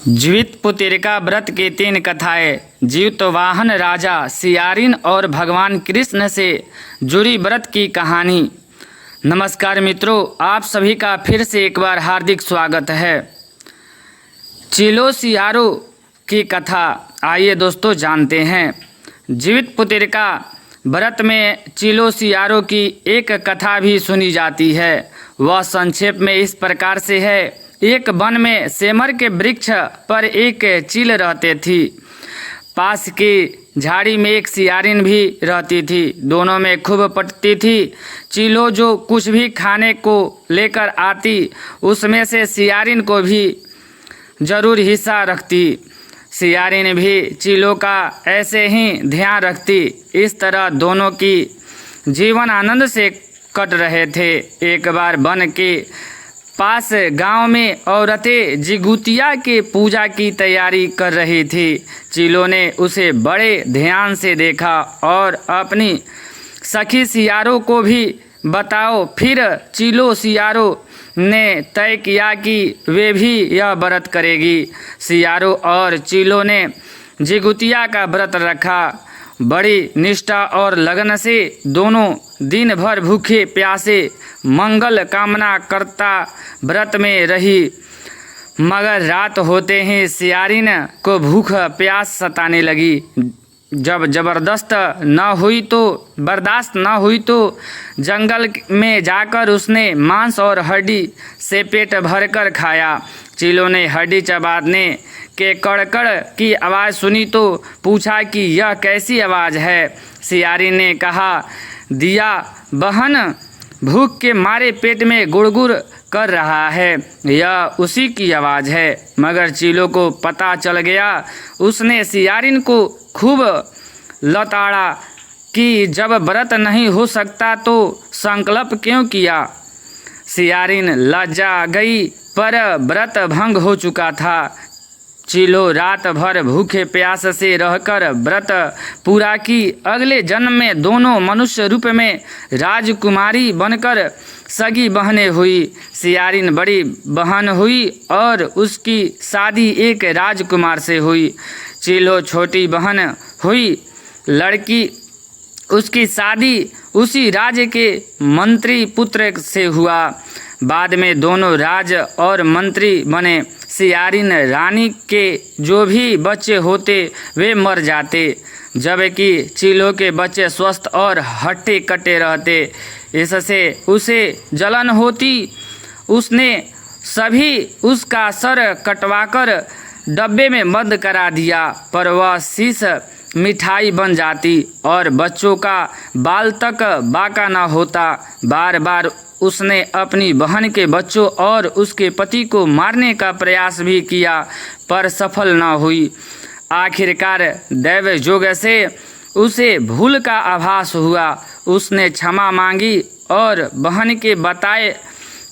जीवित पुत्रिका व्रत की 3 कथाएं। जीवतवाहन राजा सियारिन और भगवान कृष्ण से जुड़ी व्रत की कहानी। नमस्कार मित्रों, आप सभी का फिर से एक बार हार्दिक स्वागत है। चिलो सियारो की कथा आइए दोस्तों जानते हैं। जीवित पुत्रिका व्रत में चिलो सियारो की एक कथा भी सुनी जाती है। वह संक्षेप में इस प्रकार से है। एक वन में सेमर के वृक्ष पर एक चील रहते थी। पास की झाड़ी में एक सियारिन भी रहती थी। दोनों में खूब पटती थी। चीलो जो कुछ भी खाने को लेकर आती उसमें से सियारिन को भी जरूर हिस्सा रखती। सियारिन भी चीलो का ऐसे ही ध्यान रखती। इस तरह दोनों की जीवन आनंद से कट रहे थे। एक बार वन के पास गांव में औरतें जिगुतिया के पूजा की तैयारी कर रही थी। चीलो ने उसे बड़े ध्यान से देखा और अपनी सखी सियारो को भी बताओ। फिर चिलो सियारो ने तय किया कि वे भी यह व्रत करेगी। सियारो और चिलो ने जिगुतिया का व्रत रखा। बड़ी निष्ठा और लगन से दोनों दिन भर भूखे प्यासे मंगल कामना करता व्रत में रही। मगर रात होते ही सियारिन को भूख प्यास सताने लगी। जब जबरदस्त बर्दाश्त न हुई तो जंगल में जाकर उसने मांस और हड्डी से पेट भरकर खाया। चिलो ने हड्डी चबाने के कड़कड़ की आवाज़ सुनी तो पूछा कि यह कैसी आवाज़ है। सियारिन ने कहा, दिया बहन भूख के मारे पेट में गुड़गुड़ कर रहा है, यह उसी की आवाज़ है। मगर चिलो को पता चल गया। उसने सियारिन को खूब लताड़ा कि जब व्रत नहीं हो सकता तो संकल्प क्यों किया। सियारिन लज्जा गई पर व्रत भंग हो चुका था। चिलो रात भर भूखे प्यास से रहकर व्रत पूरा की। अगले जन्म में दोनों मनुष्य रूप में राजकुमारी बनकर सगी बहनें हुई। सियारिन बड़ी बहन हुई और उसकी शादी एक राजकुमार से हुई। चिलो छोटी बहन हुई। लड़की उसकी शादी उसी राज्य के मंत्री पुत्र से हुआ। बाद में दोनों राज और मंत्री बने। सियारिन रानी के जो भी बच्चे होते वे मर जाते, जबकि चिलो के बच्चे स्वस्थ और हट्टे कट्टे रहते। इससे उसे जलन होती। उसने सभी उसका सर कटवाकर डब्बे में बंद करा दिया, पर वह शीश मिठाई बन जाती और बच्चों का बाल तक बाका न होता। बार बार उसने अपनी बहन के बच्चों और उसके पति को मारने का प्रयास भी किया, पर सफल न हुई। आखिरकार दैव जोग से उसे भूल का आभास हुआ। उसने क्षमा मांगी और बहन के बताए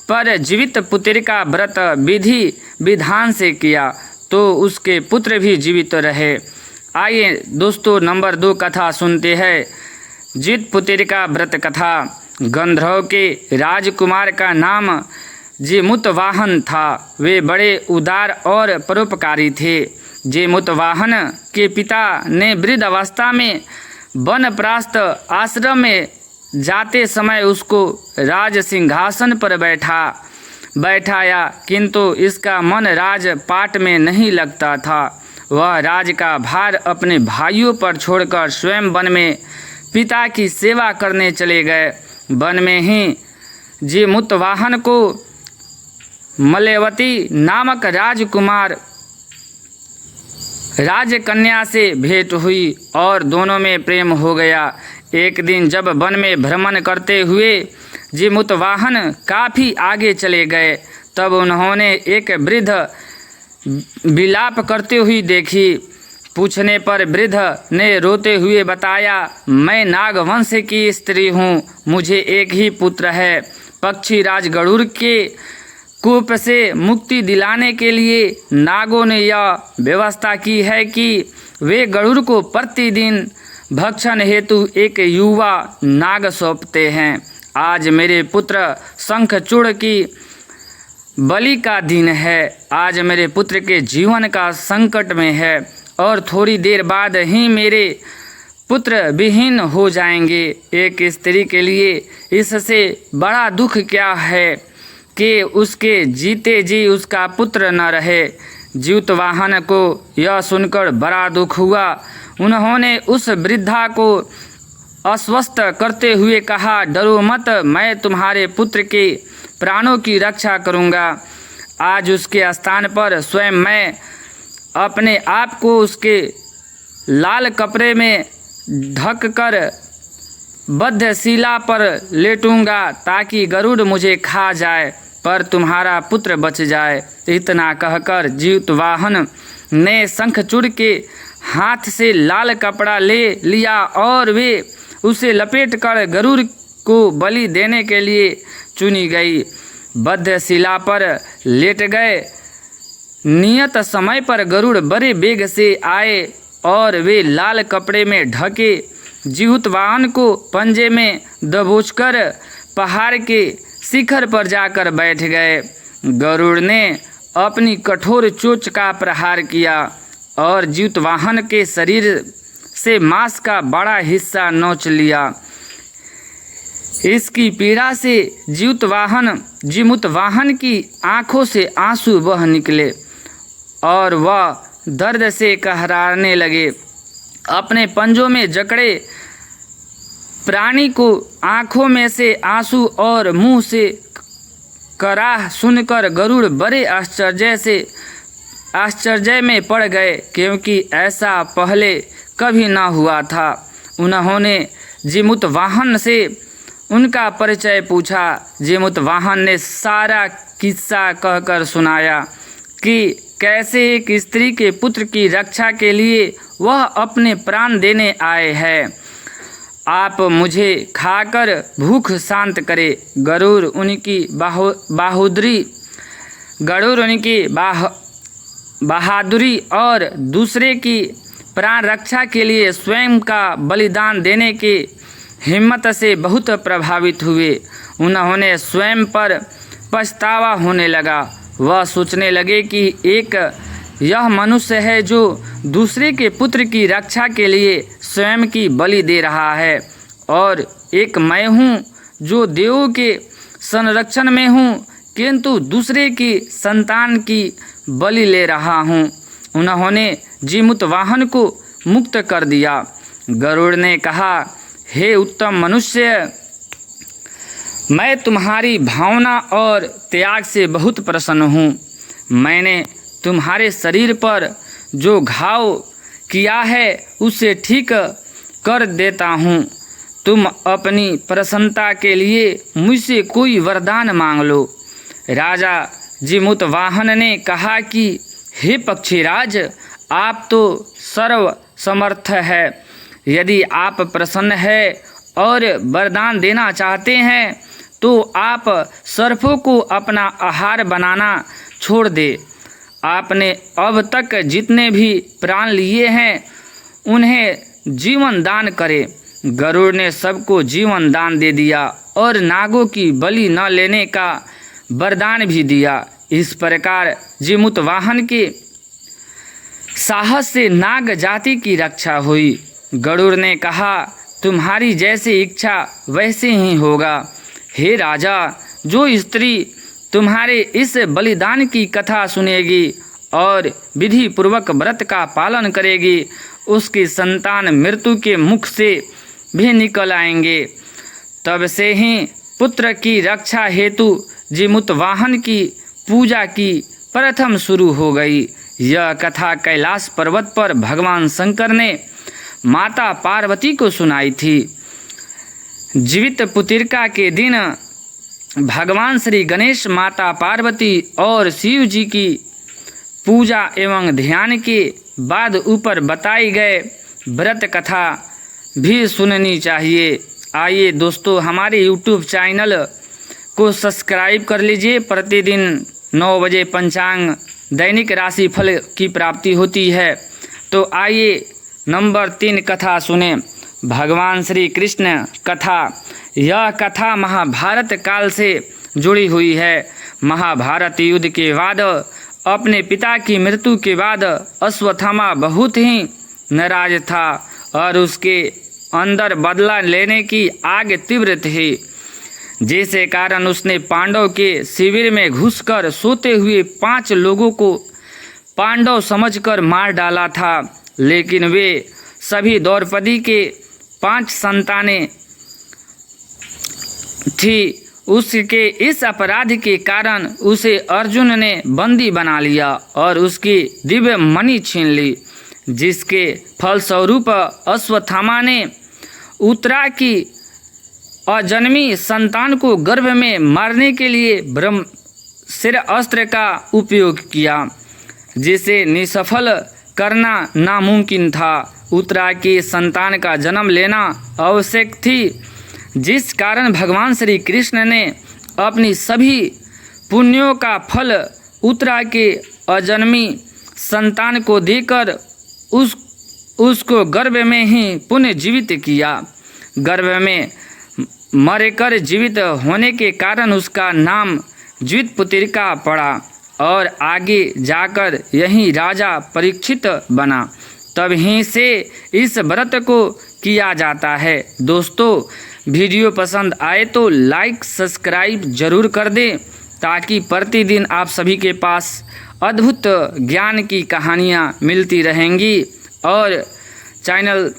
पर जीवित पुत्रिका व्रत विधि विधान से किया तो उसके पुत्र भी जीवित रहे। आइए दोस्तों नंबर 2 कथा सुनते हैं। जीवित पुत्रिका व्रत कथा। गंधर्व के राजकुमार का नाम जेमुतवाहन था। वे बड़े उदार और परोपकारी थे। जेमुतवाहन के पिता ने वृद्ध अवस्था में वनप्रस्थ आश्रम में जाते समय उसको राज सिंहासन पर बैठाया, किंतु इसका मन राजपाट में नहीं लगता था। वह राज का भार अपने भाइयों पर छोड़कर स्वयं वन में पिता की सेवा करने चले गए। वन में ही जेमुतवाहन को मलेवती नामक राजकुमार राजकन्या से भेंट हुई और दोनों में प्रेम हो गया। एक दिन जब वन में भ्रमण करते हुए जेमुतवाहन काफ़ी आगे चले गए, तब उन्होंने एक वृद्ध विलाप करते हुए देखी। पूछने पर वृद्ध ने रोते हुए बताया, मैं नागवंश की स्त्री हूँ। मुझे एक ही पुत्र है। पक्षी राज गरुड़ के कूप से मुक्ति दिलाने के लिए नागों ने यह व्यवस्था की है कि वे गरुड़ को प्रतिदिन भक्षण हेतु एक युवा नाग सौंपते हैं। आज मेरे पुत्र शंखचूड़ की बलि का दिन है। आज मेरे पुत्र के जीवन का संकट में है और थोड़ी देर बाद ही मेरे पुत्र विहीन हो जाएंगे। एक स्त्री के लिए इससे बड़ा दुख क्या है कि उसके जीते जी उसका पुत्र न रहे। जीतवाहन को यह सुनकर बड़ा दुख हुआ। उन्होंने उस वृद्धा को आश्वस्त करते हुए कहा, डरो मत, मैं तुम्हारे पुत्र के प्राणों की रक्षा करूँगा। आज उसके स्थान पर स्वयं मैं अपने आप को उसके लाल कपड़े में ढक कर बद्धशिला पर लेटूंगा ताकि गरुड़ मुझे खा जाए पर तुम्हारा पुत्र बच जाए। इतना कहकर जीतवाहन ने शंखचूड़ के हाथ से लाल कपड़ा ले लिया और वे उसे लपेटकर गरुड़ को बलि देने के लिए चुनी गई। बद्धशिला पर लेट गए। नियत समय पर गरुड़ बड़े वेग से आए और वे लाल कपड़े में ढके जीतवाहन को पंजे में दबोचकर पहाड़ के शिखर पर जाकर बैठ गए। गरुड़ ने अपनी कठोर चोंच का प्रहार किया और जीतवाहन के शरीर से मांस का बड़ा हिस्सा नोच लिया। इसकी पीड़ा से जीमूतवाहन की आंखों से आंसू बह निकले और वह दर्द से कहराने लगे। अपने पंजों में जकड़े प्राणी को आंखों में से आंसू और मुंह से कराह सुनकर गरुड़ बड़े आश्चर्य में पड़ गए, क्योंकि ऐसा पहले कभी ना हुआ था। उन्होंने जीमूतवाहन से उनका परिचय पूछा। जीमूतवाहन ने सारा किस्सा कहकर सुनाया कि कैसे एक स्त्री के पुत्र की रक्षा के लिए वह अपने प्राण देने आए हैं। आप मुझे खाकर भूख शांत करे। गरुड़ उनकी बहादुरी और दूसरे की प्राण रक्षा के लिए स्वयं का बलिदान देने की हिम्मत से बहुत प्रभावित हुए। उन्होंने स्वयं पर पछतावा होने लगा। वह सोचने लगे कि एक यह मनुष्य है जो दूसरे के पुत्र की रक्षा के लिए स्वयं की बलि दे रहा है, और एक मैं हूँ जो देवों के संरक्षण में हूँ किंतु दूसरे की संतान की बलि ले रहा हूँ। उन्होंने जीमूतवाहन को मुक्त कर दिया। गरुड़ ने कहा, हे उत्तम मनुष्य, मैं तुम्हारी भावना और त्याग से बहुत प्रसन्न हूँ। मैंने तुम्हारे शरीर पर जो घाव किया है उसे ठीक कर देता हूँ। तुम अपनी प्रसन्नता के लिए मुझसे कोई वरदान मांग लो। राजा जीमूतवाहन ने कहा कि हे पक्षीराज, आप तो सर्व समर्थ है। यदि आप प्रसन्न है और वरदान देना चाहते हैं तो आप सर्पों को अपना आहार बनाना छोड़ दे। आपने अब तक जितने भी प्राण लिए हैं उन्हें जीवन दान करें। गरुड़ ने सबको जीवन दान दे दिया और नागों की बलि न लेने का वरदान भी दिया। इस प्रकार जीमूतवाहन के साहस से नाग जाति की रक्षा हुई। गरुड़ ने कहा, तुम्हारी जैसी इच्छा वैसे ही होगा। हे राजा, जो स्त्री तुम्हारे इस बलिदान की कथा सुनेगी और विधि पूर्वक व्रत का पालन करेगी, उसकी संतान मृत्यु के मुख से भी निकल आएंगे। तब से ही पुत्र की रक्षा हेतु जीमूतवाहन की पूजा की प्रथम शुरू हो गई। यह कथा कैलाश पर्वत पर भगवान शंकर ने माता पार्वती को सुनाई थी। जीवित पुत्रिका के दिन भगवान श्री गणेश, माता पार्वती और शिव जी की पूजा एवं ध्यान के बाद ऊपर बताई गए व्रत कथा भी सुननी चाहिए। आइए दोस्तों, हमारे YouTube चैनल को सब्सक्राइब कर लीजिए। प्रतिदिन 9 बजे पंचांग दैनिक राशि फल की प्राप्ति होती है। तो आइए नंबर 3 कथा सुने। भगवान श्री कृष्ण कथा। यह कथा महाभारत काल से जुड़ी हुई है। महाभारत युद्ध के बाद अपने पिता की मृत्यु के बाद अश्वत्थामा बहुत ही नाराज था और उसके अंदर बदला लेने की आग तीव्र थी, जिसके कारण उसने पांडव के शिविर में घुसकर सोते हुए 5 लोगों को पांडव समझकर मार डाला था। लेकिन वे सभी द्रौपदी के 5 संतानें थी। उसके इस अपराध के कारण उसे अर्जुन ने बंदी बना लिया और उसकी दिव्य मणि छीन ली, जिसके फलस्वरूप अश्वत्थामा ने उत्तरा की अजन्मी संतान को गर्भ में मारने के लिए ब्रह्मशिर अस्त्र का उपयोग किया, जिसे निष्फल करना नामुमकिन था। उत्तरा की संतान का जन्म लेना आवश्यक थी, जिस कारण भगवान श्री कृष्ण ने अपनी सभी पुण्यों का फल उत्तरा के अजन्मी संतान को देकर उसको गर्भ में ही पुनः जीवित किया। गर्भ में मरकर जीवित होने के कारण उसका नाम जीवितपुत्रिका पड़ा और आगे जाकर यही राजा परीक्षित बना। तभी से इस व्रत को किया जाता है। दोस्तों, वीडियो पसंद आए तो लाइक सब्सक्राइब जरूर कर दें, ताकि प्रतिदिन आप सभी के पास अद्भुत ज्ञान की कहानियाँ मिलती रहेंगी। और चैनल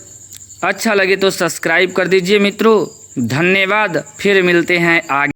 अच्छा लगे तो सब्सक्राइब कर दीजिए मित्रों। धन्यवाद। फिर मिलते हैं आगे।